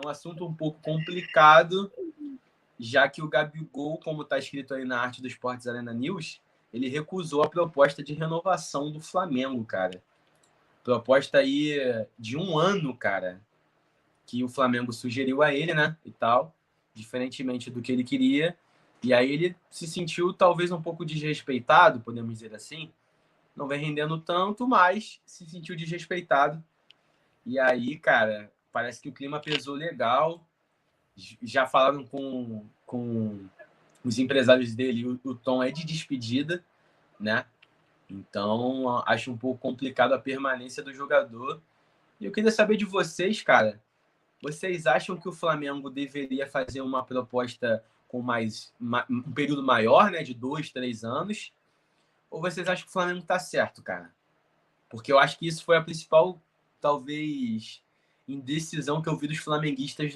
um assunto um pouco complicado, já que o Gabigol, como está escrito aí na arte do Esportes Arena News, ele recusou a proposta de renovação do Flamengo, cara. Proposta aí de 1 ano, cara, que o Flamengo sugeriu a ele, né, e tal, diferentemente do que ele queria. E aí ele se sentiu talvez um pouco desrespeitado, podemos dizer assim. Não vem rendendo tanto, mas se sentiu desrespeitado. E aí, cara, parece que o clima pesou legal. Já falaram com os empresários dele, o tom é de despedida, né? Então, acho um pouco complicado a permanência do jogador. E eu queria saber de vocês, cara. Vocês acham que o Flamengo deveria fazer uma proposta com um período maior, né? De 2, 3 anos? Ou vocês acham que o Flamengo tá certo, cara? Porque eu acho que isso foi a principal, talvez, indecisão que eu vi dos flamenguistas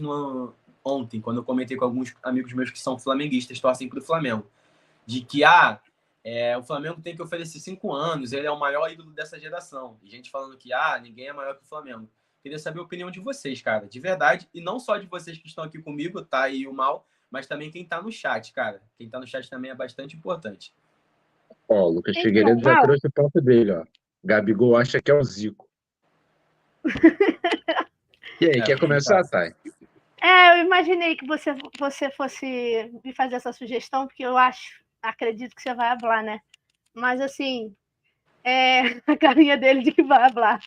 ontem, quando eu comentei com alguns amigos meus que são flamenguistas, torcem pro Flamengo. De que, o Flamengo tem que oferecer 5 anos, ele é o maior ídolo dessa geração. E gente falando que, ninguém é maior que o Flamengo. Queria saber a opinião de vocês, cara, de verdade. E não só de vocês que estão aqui comigo, tá? E o Mal, mas também quem tá no chat, cara. Quem tá no chat também é bastante importante. Ó, o Lucas Figueiredo já trouxe o ponto dele, ó. Gabigol acha que é o Zico. E aí, quer começar, Thay? Eu imaginei que você fosse me fazer essa sugestão, porque acredito que você vai falar, né? Mas, assim, a carinha dele de que vai falar.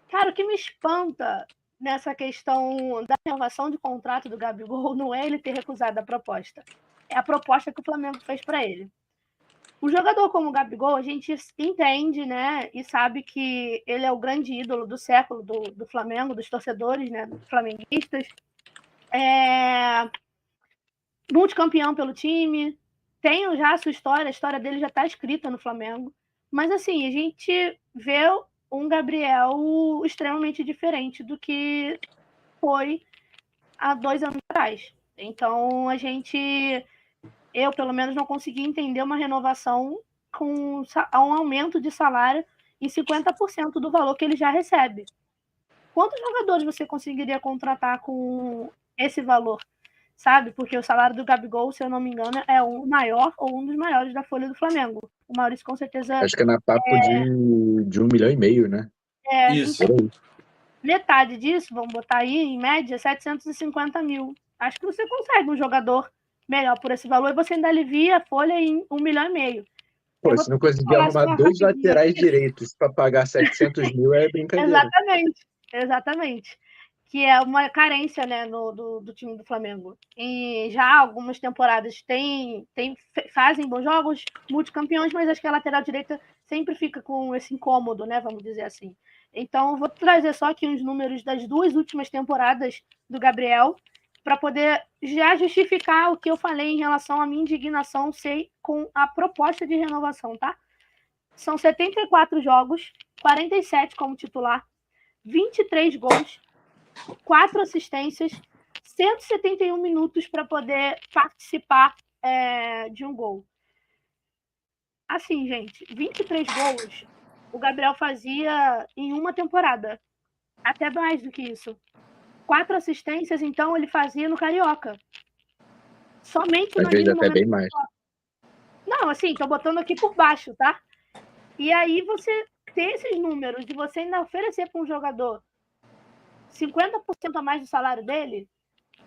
Cara, o que me espanta nessa questão da renovação de contrato do Gabigol não é ele ter recusado a proposta. É a proposta que o Flamengo fez para ele. O jogador como o Gabigol, a gente entende, né, e sabe que ele é o grande ídolo do século do Flamengo, dos torcedores, né, flamenguistas. Multicampeão pelo time, tem já a sua história, a história dele já está escrita no Flamengo. Mas, assim, a gente vê um Gabriel extremamente diferente do que foi há 2 anos atrás. Então, eu, pelo menos, não consegui entender uma renovação com um aumento de salário em 50% do valor que ele já recebe. Quantos jogadores você conseguiria contratar com esse valor? Sabe? Porque o salário do Gabigol, se eu não me engano, é o maior ou um dos maiores da folha do Flamengo. O Maurício, com certeza... Acho que é na papo de 1,5 milhão, né? Isso. Então, metade disso, vamos botar aí, em média, 750 mil. Acho que você consegue um jogador melhor por esse valor e você ainda alivia a folha em 1,5 milhão. Pô, se não conseguir arrumar 2 laterais direitos para pagar 700 mil, é brincadeira. Exatamente. Que é uma carência, né, do time do Flamengo. E já algumas temporadas fazem bons jogos, multicampeões, mas acho que a lateral direita sempre fica com esse incômodo, né, vamos dizer assim. Então, vou trazer só aqui uns números das 2 últimas temporadas do Gabriel, para poder já justificar o que eu falei em relação à minha indignação com a proposta de renovação, tá? São 74 jogos, 47 como titular, 23 gols, 4 assistências, 171 minutos para poder participar de um gol. Assim, gente, 23 gols o Gabriel fazia em uma temporada. Até mais do que isso. 4 assistências, então, ele fazia no Carioca. Somente às vezes até bem mais. Não, assim, tô botando aqui por baixo, tá? E aí você ter esses números de você ainda oferecer para um jogador 50% a mais do salário dele,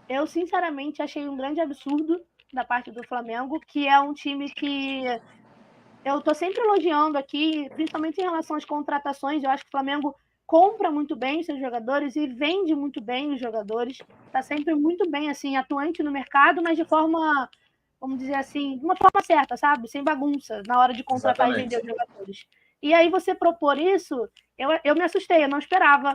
eu sinceramente achei um grande absurdo da parte do Flamengo, que é um time que eu tô sempre elogiando aqui, principalmente em relação às contratações. Eu acho que o Flamengo compra muito bem os seus jogadores e vende muito bem os jogadores. Tá sempre muito bem, assim, atuante no mercado, mas de forma, vamos dizer assim, de uma forma certa, sabe? Sem bagunça, na hora de contratar e vender os jogadores. E aí você propor isso, eu me assustei, eu não esperava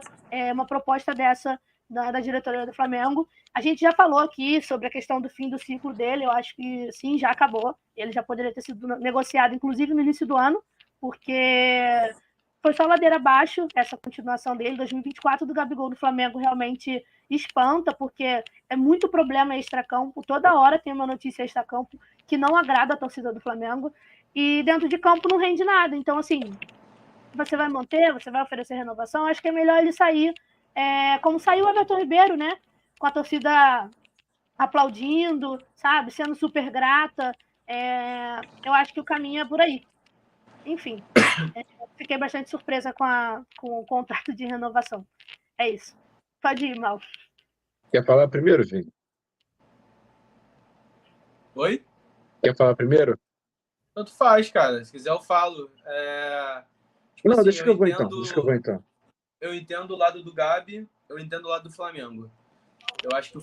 uma proposta dessa da diretoria do Flamengo. A gente já falou aqui sobre a questão do fim do ciclo dele, eu acho que sim, já acabou. Ele já poderia ter sido negociado, inclusive no início do ano, porque foi só ladeira abaixo essa continuação dele. 2024 do Gabigol do Flamengo realmente espanta, porque é muito problema extracampo, toda hora tem uma notícia extracampo que não agrada a torcida do Flamengo, e dentro de campo não rende nada. Então, assim, você vai manter, você vai oferecer renovação, acho que é melhor ele sair como saiu o Everton Ribeiro, né? Com a torcida aplaudindo, sabe? Sendo super grata. Eu acho que o caminho é por aí. Enfim, fiquei bastante surpresa com o contrato de renovação. É isso. Pode ir, Mal. Quer falar primeiro, Vini? Oi? Quer falar primeiro? Tanto faz, cara. Se quiser, eu falo. Tipo Não, assim, deixa que eu vou então. Deixa que eu vou então. eu entendo o lado do Gabi, eu entendo o lado do Flamengo. Eu acho que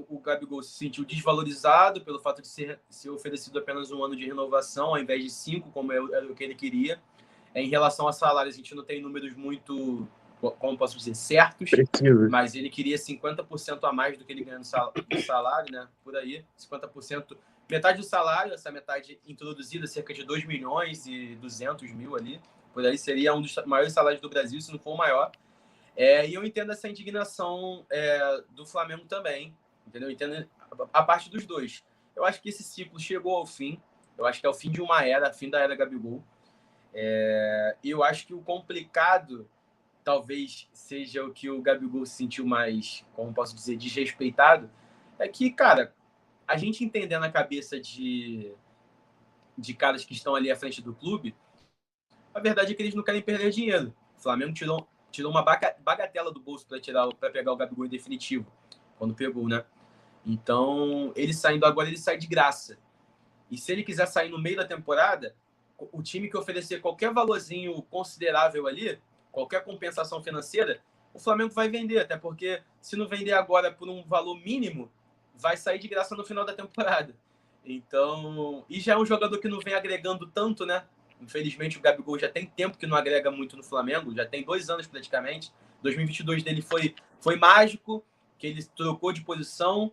o Gabigol se sentiu desvalorizado pelo fato de ser oferecido apenas um ano de renovação, ao invés de 5, como era o que ele queria. Em relação a salários, a gente não tem números muito, como posso dizer, certos, Preciso. mas ele queria 50% a mais do que ele ganha de salário, né? Por aí, 50%. Metade do salário, essa metade introduzida, cerca de 2 milhões e 200 mil ali, por aí seria um dos maiores salários do Brasil, se não for o maior. E eu entendo essa indignação do Flamengo também, entendeu? Eu entendo a parte dos dois. Eu acho que esse ciclo chegou ao fim. Eu acho que é o fim de uma era, fim da era Gabigol. E eu acho que o complicado talvez seja o que o Gabigol se sentiu mais, como posso dizer, desrespeitado, é que, cara, a gente entendendo a cabeça de caras que estão ali à frente do clube, a verdade é que eles não querem perder dinheiro. O Flamengo tirou uma bagatela do bolso para pegar o Gabigol em definitivo, quando pegou, né? Então, ele saindo agora, ele sai de graça. E se ele quiser sair no meio da temporada, o time que oferecer qualquer valorzinho considerável ali, qualquer compensação financeira, o Flamengo vai vender, até porque se não vender agora por um valor mínimo, vai sair de graça no final da temporada. Então, e já é um jogador que não vem agregando tanto, né? Infelizmente, o Gabigol já tem tempo que não agrega muito no Flamengo, já tem 2 anos praticamente. 2022 dele foi mágico, que ele trocou de posição,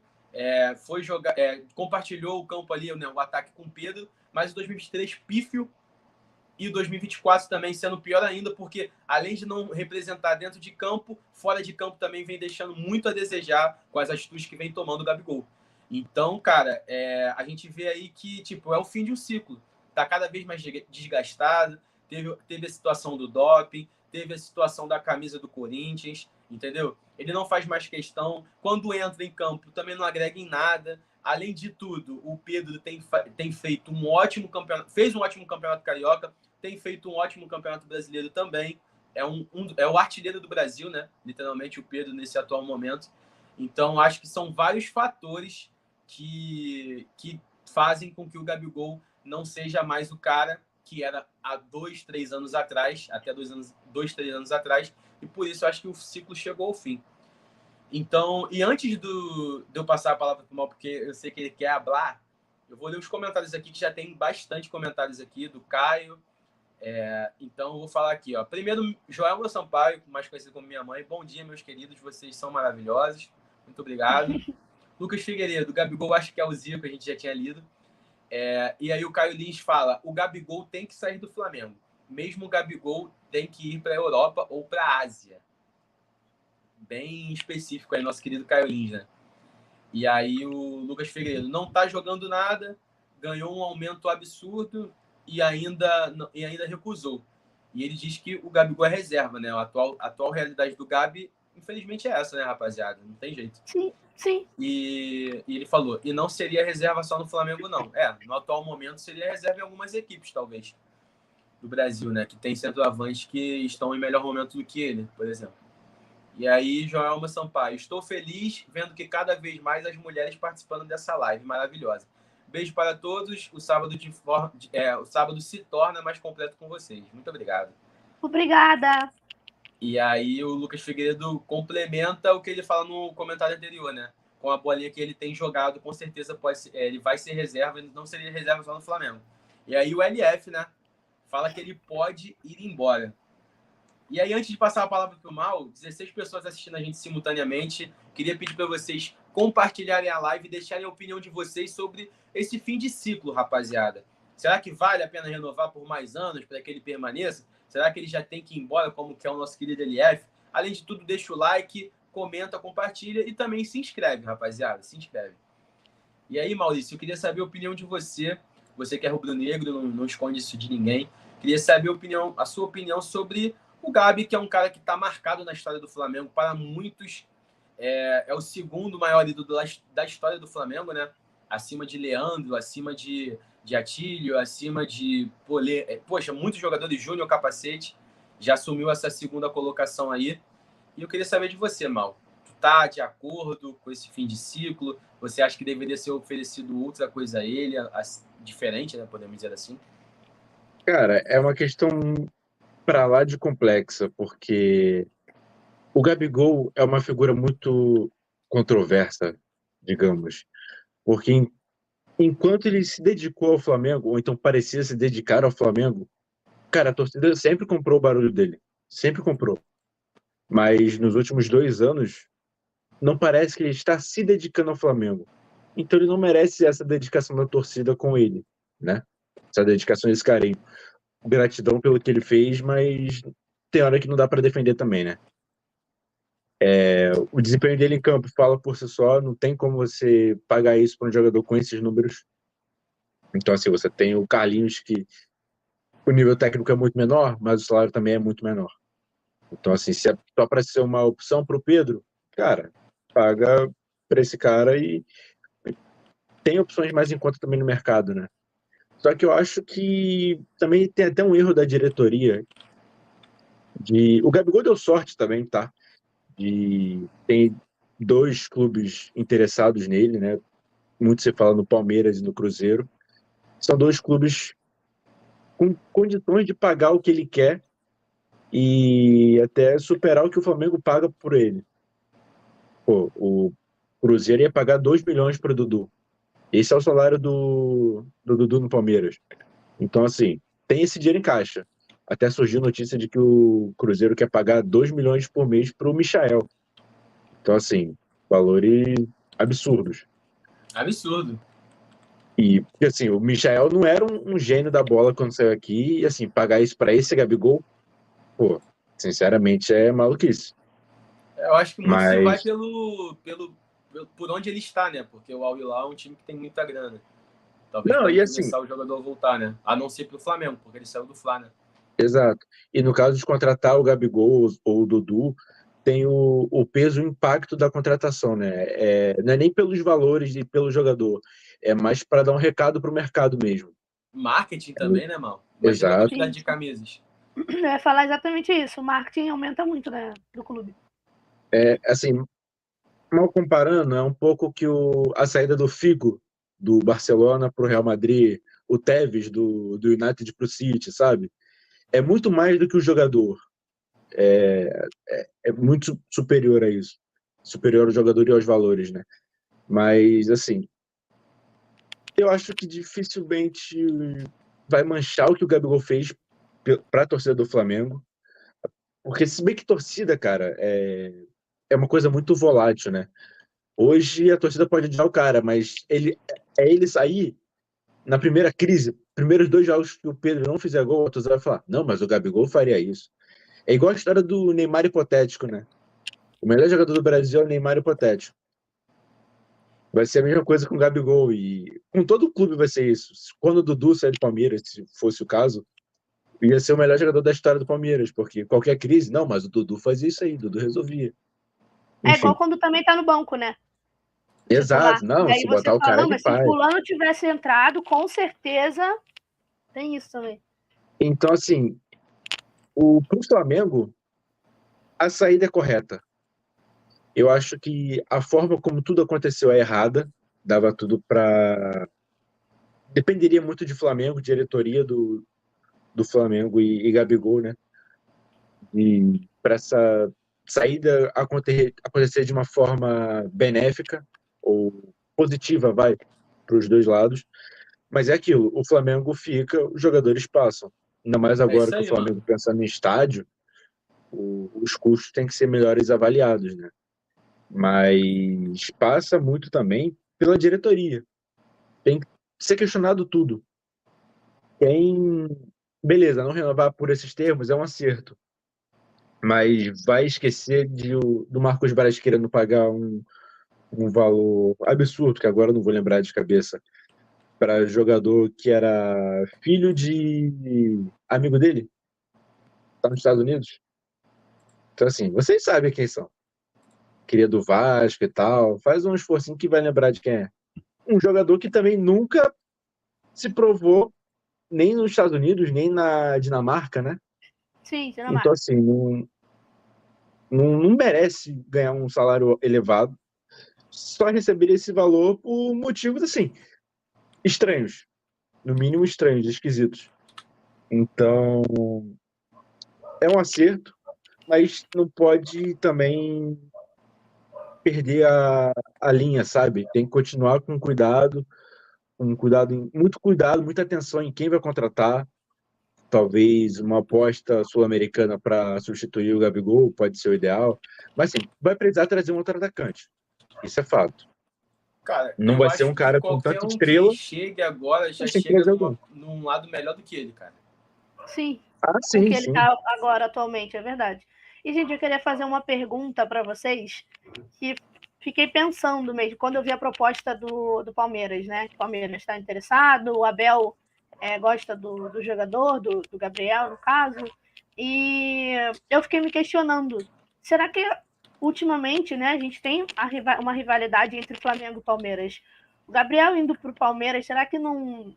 foi jogar, compartilhou o campo ali, né, o ataque com o Pedro, mas em 2023 pífio, e 2024 também sendo pior ainda, porque além de não representar dentro de campo, fora de campo também vem deixando muito a desejar com as atitudes que vem tomando o Gabigol. Então, cara, a gente vê aí que tipo, é o fim de um ciclo. Tá cada vez mais desgastado. Teve a situação do doping, teve a situação da camisa do Corinthians, entendeu? Ele não faz mais questão. Quando entra em campo, também não agrega em nada. Além de tudo, o Pedro tem feito um ótimo campeonato, fez um ótimo campeonato carioca, tem feito um ótimo campeonato brasileiro também. É o artilheiro do Brasil, né? Literalmente o Pedro nesse atual momento. Então, acho que são vários fatores que fazem com que o Gabigol não seja mais o cara que era há 2, 3 anos atrás, até 2, 3 anos atrás, e por isso eu acho que o ciclo chegou ao fim. Então, e antes de eu passar a palavra para o Mal, porque eu sei que ele quer falar, eu vou ler os comentários aqui, que já tem bastante comentários aqui, do Caio. Então, eu vou falar aqui, ó. Primeiro, Joelma Sampaio, mais conhecido como minha mãe. Bom dia, meus queridos, vocês são maravilhosos. Muito obrigado. Lucas Figueiredo, Gabigol, acho que é o Zico, a gente já tinha lido. E aí o Caio Lins fala, o Gabigol tem que sair do Flamengo. Mesmo o Gabigol tem que ir para a Europa ou para a Ásia. Bem específico aí, nosso querido Caio Lins, né? E aí o Lucas Figueiredo não tá jogando nada, ganhou um aumento absurdo e ainda recusou. E ele diz que o Gabigol é reserva, né? A atual realidade do Gabi, infelizmente, é essa, né, rapaziada? Não tem jeito. Sim, sim. E ele falou, e não seria reserva só no Flamengo, não. No atual momento seria reserva em algumas equipes, talvez, do Brasil, né? Que tem centroavantes que estão em melhor momento do que ele, por exemplo. E aí, Joelma Sampaio, estou feliz vendo que cada vez mais as mulheres participando dessa live maravilhosa. Beijo para todos. O sábado se torna mais completo com vocês. Muito obrigado. Obrigada. E aí o Lucas Figueiredo complementa o que ele fala no comentário anterior, né? Com a bolinha que ele tem jogado, com certeza ele vai ser reserva, ele não seria reserva só no Flamengo. E aí o LF, né? Fala que ele pode ir embora. E aí, antes de passar a palavra para o Mal, 16 pessoas assistindo a gente simultaneamente. Queria pedir para vocês compartilharem a live e deixarem a opinião de vocês sobre esse fim de ciclo, rapaziada. Será que vale a pena renovar por mais anos para que ele permaneça? Será que ele já tem que ir embora, como que é o nosso querido LF? Além de tudo, deixa o like, comenta, compartilha e também se inscreve, rapaziada. Se inscreve. E aí, Maurício, eu queria saber a opinião de você. Você que é rubro-negro, não esconde isso de ninguém. Queria saber a sua opinião sobre O Gabi, que é um cara que está marcado na história do Flamengo, para muitos é o segundo maior ídolo da história do Flamengo, né? Acima de Leandro, acima de Atílio, acima de poxa, muitos jogadores, Júnior Capacete, já assumiu essa segunda colocação aí. E eu queria saber de você, Mal. Tu tá de acordo com esse fim de ciclo? Você acha que deveria ser oferecido outra coisa a ele, diferente, né? Podemos dizer assim? Cara, é uma questão pra lá de complexa, porque o Gabigol é uma figura muito controversa, digamos. Porque enquanto ele se dedicou ao Flamengo, ou então parecia se dedicar ao Flamengo, cara, a torcida sempre comprou o barulho dele. Sempre comprou. Mas nos últimos 2 anos, não parece que ele está se dedicando ao Flamengo. Então ele não merece essa dedicação da torcida com ele, né? Essa dedicação, esse carinho. Gratidão pelo que ele fez, mas tem hora que não dá para defender também, né? O desempenho dele em campo fala por si só, não tem como você pagar isso para um jogador com esses números. Então, assim, você tem o Carlinhos, que o nível técnico é muito menor, mas o salário também é muito menor. Então, assim, se é só para ser uma opção para o Pedro, cara, paga para esse cara e tem opções mais em conta também no mercado, né? Só que eu acho que também tem até um erro da diretoria. O Gabigol deu sorte também, tá? Tem 2 clubes interessados nele, né? Muito se fala no Palmeiras e no Cruzeiro. São 2 clubes com condições de pagar o que ele quer e até superar o que o Flamengo paga por ele. Pô, o Cruzeiro ia pagar 2 milhões para o Dudu. Esse é o salário do Dudu no Palmeiras. Então, assim, tem esse dinheiro em caixa. Até surgiu notícia de que o Cruzeiro quer pagar 2 milhões por mês para o Michael. Então, assim, valores absurdos. Absurdo. E, assim, o Michael não era um gênio da bola quando saiu aqui, e, assim, pagar isso para esse Gabigol, pô, sinceramente é maluquice. Eu acho que muito se vai Mas, por onde ele está, né? Porque o Al Hilal é um time que tem muita grana. Talvez não, para e assim, interessar o jogador voltar, né? A não ser pro Flamengo, porque ele saiu do Fla, né? exato. E no caso de contratar o Gabigol ou o Dudu, tem o peso e o impacto da contratação, né? Não é nem pelos valores e pelo jogador, é mais para dar um recado para o mercado mesmo. Marketing também, né, Mal? Imagina a Exato. quantidade de camisas. Eu ia falar exatamente isso. O marketing aumenta muito, né, do clube. Assim, mal comparando, é um pouco que a saída do Figo, do Barcelona para o Real Madrid, o Tevez do United para o City, sabe? É muito mais do que o jogador. É muito superior a isso. Superior ao jogador e aos valores, né? Mas, assim, eu acho que dificilmente vai manchar o que o Gabigol fez para a torcida do Flamengo. Porque, se bem que torcida, cara, é uma coisa muito volátil, né? Hoje a torcida pode odiar o cara, mas ele sair na primeira crise, primeiros 2 jogos que o Pedro não fizer gol, a torcida vai falar: não, mas o Gabigol faria isso. É igual a história do Neymar hipotético, né? O melhor jogador do Brasil é o Neymar hipotético. Vai ser a mesma coisa com o Gabigol e com todo o clube vai ser isso. Quando o Dudu sair do Palmeiras, se fosse o caso, ia ser o melhor jogador da história do Palmeiras, porque qualquer crise, não, mas o Dudu fazia isso aí, o Dudu resolvia. É Enfim, igual quando também tá no banco, né? Titular. exato, E não, aí se você botar o fala, cara, não, ele mas se faz. fulano tivesse entrado, com certeza tem isso também. Então, assim, pro Flamengo, a saída é correta. Eu acho que a forma como tudo aconteceu é errada, dava tudo para. Dependeria muito de Flamengo, diretoria do Flamengo e Gabigol, né? E para essa saída acontecer de uma forma benéfica ou positiva, vai, para os 2 lados. Mas é aquilo, o Flamengo fica, os jogadores passam. Ainda mais É agora isso que o aí, mano. Flamengo pensando em estádio, os custos têm que ser melhores avaliados, né? Mas passa muito também pela diretoria. Tem que ser questionado tudo. Quem, beleza, não renovar por esses termos é um acerto, mas vai esquecer do Marcos Braz querendo pagar um valor absurdo, que agora eu não vou lembrar de cabeça, para jogador que era filho de amigo dele, tá nos Estados Unidos. Então, assim, vocês sabem quem são. Queria do Vasco e tal. Faz um esforcinho que vai lembrar de quem é. Um jogador que também nunca se provou nem nos Estados Unidos, nem na Dinamarca, né? Sim, Então, assim, não merece ganhar um salário elevado. Só receber esse valor por motivos, assim, estranhos. No mínimo estranhos, esquisitos. Então, é um acerto, mas não pode também perder a linha, sabe? Tem que continuar com cuidado, muito cuidado, muita atenção em quem vai contratar. Talvez uma aposta sul-americana para substituir o Gabigol pode ser o ideal. Mas, assim, vai precisar trazer um outro atacante. Isso é fato. Cara, Não eu vai ser acho um que cara com qualquer tanta um que estrela, chegue agora já mas tem que chega trazer alguém. num lado melhor do que ele, cara. Sim, Ah, com o sim, que ele sim. tá agora atualmente, é verdade. E, gente, eu queria fazer uma pergunta para vocês que fiquei pensando mesmo, quando eu vi a proposta do Palmeiras, né? O Palmeiras está interessado, o Abel gosta do jogador, do Gabriel, no caso, e eu fiquei me questionando, será que ultimamente, né, a gente tem uma rivalidade entre Flamengo e Palmeiras? O Gabriel indo para o Palmeiras, será que não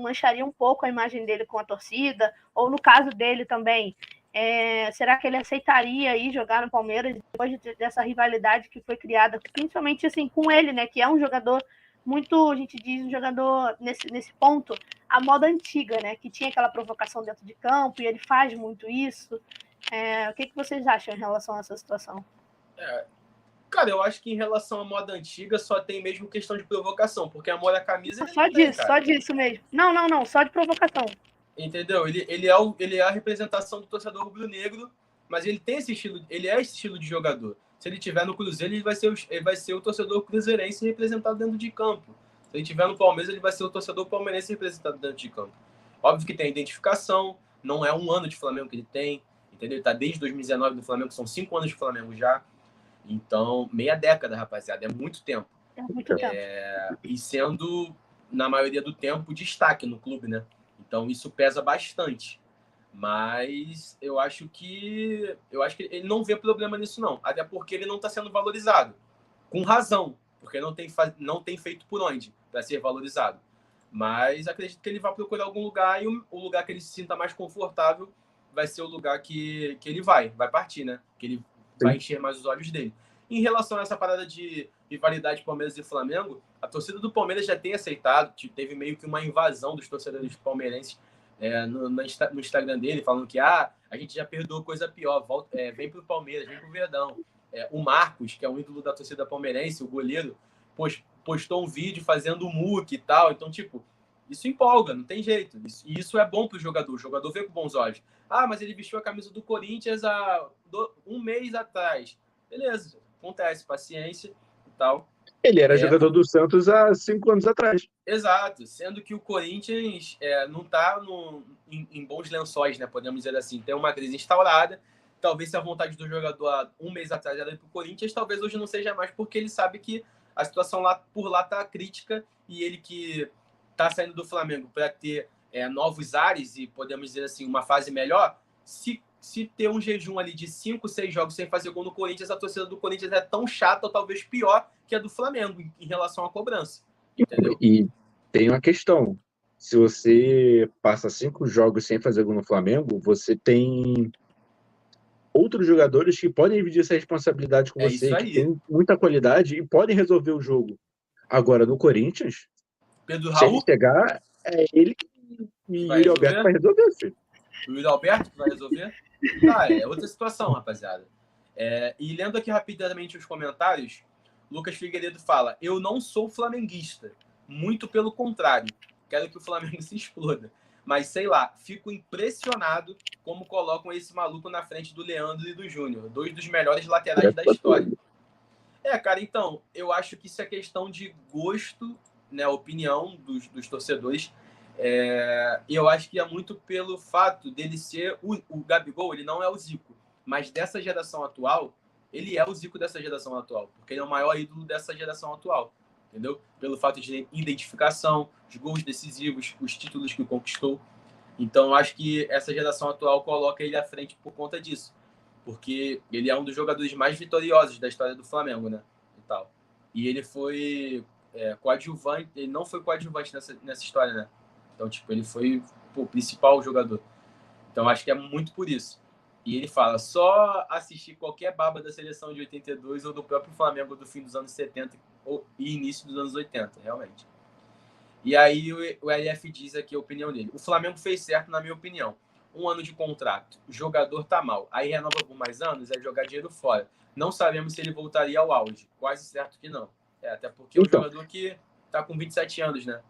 mancharia um pouco a imagem dele com a torcida? Ou no caso dele também, será que ele aceitaria ir jogar no Palmeiras depois dessa rivalidade que foi criada, principalmente assim com ele, né? Que é um jogador muito, a gente diz, um jogador nesse ponto, a moda antiga, né? Que tinha aquela provocação dentro de campo e ele faz muito isso. O que vocês acham em relação a essa situação? Cara, eu acho que em relação à moda antiga só tem mesmo questão de provocação, porque amor à camisa ele Só não tem, disso, cara. só disso mesmo. Não, só de provocação. Entendeu? Ele é a representação do torcedor rubro-negro, mas ele tem esse estilo, ele é esse estilo de jogador. Se ele tiver no Cruzeiro, ele vai ser o torcedor cruzeirense representado dentro de campo. Se ele tiver no Palmeiras, ele vai ser o torcedor palmeirense representado dentro de campo. Óbvio que tem identificação, não é um ano de Flamengo que ele tem, entendeu? Ele tá desde 2019 no Flamengo, são 5 anos de Flamengo já. Então, meia década, rapaziada, é muito tempo. É muito tempo. E sendo, na maioria do tempo, destaque no clube, né? Então, isso pesa bastante. Mas eu acho que ele não vê problema nisso, não. Até porque ele não está sendo valorizado. Com razão, porque não tem feito por onde para ser valorizado. Mas acredito que ele vai procurar algum lugar e o lugar que ele se sinta mais confortável vai ser o lugar que ele vai partir, né? Que ele vai encher mais os olhos dele. Em relação a essa parada de rivalidade Palmeiras e Flamengo, a torcida do Palmeiras já tem aceitado, teve meio que uma invasão dos torcedores palmeirenses no Instagram dele, falando que a gente já perdoou coisa pior, vem pro Palmeiras, vem pro Verdão. O Marcos, que é um ídolo da torcida palmeirense, o goleiro, postou um vídeo fazendo o muque e tal. Então, tipo, isso empolga, não tem jeito. E isso é bom pro jogador. O jogador vê com bons olhos. Ah, mas ele vestiu a camisa do Corinthians há um mês atrás. Beleza, acontece, paciência e tal. Ele era jogador do Santos há 5 anos atrás. Exato, sendo que o Corinthians não está em bons lençóis, né? Podemos dizer assim. Tem uma crise instaurada. Talvez se a vontade do jogador há um mês atrás era ir para o Corinthians, talvez hoje não seja mais, porque ele sabe que a situação por lá está crítica e ele que está saindo do Flamengo para ter novos ares e, podemos dizer assim, uma fase melhor, se ter um jejum ali de 5, 6 jogos sem fazer gol no Corinthians, a torcida do Corinthians é tão chata ou talvez pior que a do Flamengo em relação à cobrança. Entendeu? E tem uma questão. Se você passa 5 jogos sem fazer gol no Flamengo, você tem outros jogadores que podem dividir essa responsabilidade com você, que tem muita qualidade e podem resolver o jogo. Agora, no Corinthians, Pedro se ele Raul, chegar, é ele e o Yuri Alberto vai resolver, filho. O Yuri Alberto que vai resolver? É outra situação, rapaziada. E lendo aqui rapidamente os comentários, Lucas Figueiredo fala: eu não sou flamenguista, muito pelo contrário, quero que o Flamengo se exploda. Mas, sei lá, fico impressionado como colocam esse maluco na frente do Leandro e do Júnior, 2 dos melhores laterais da história. Cara, então, eu acho que isso é questão de gosto, né, opinião dos torcedores. E eu acho que é muito pelo fato dele ser o Gabigol, ele não é o Zico, mas dessa geração atual, ele é o Zico dessa geração atual, porque ele é o maior ídolo dessa geração atual, entendeu? Pelo fato de identificação, os gols decisivos, os títulos que conquistou. Então, eu acho que essa geração atual coloca ele à frente por conta disso. porque ele é um dos jogadores mais vitoriosos da história do Flamengo, né? E tal. E ele foi coadjuvante, ele não foi coadjuvante nessa história, né? Então, tipo, ele foi o principal jogador. Então, acho que é muito por isso. E ele fala, só assistir qualquer baba da seleção de 82 ou do próprio Flamengo do fim dos anos 70 e início dos anos 80, realmente. E aí o LF diz aqui a opinião dele. O Flamengo fez certo, na minha opinião. 1 ano de contrato. O jogador tá mal. Aí renova por mais anos, é jogar dinheiro fora. Não sabemos se ele voltaria ao auge. Quase certo que não. Até porque é um Então. jogador que tá com 27 anos, né?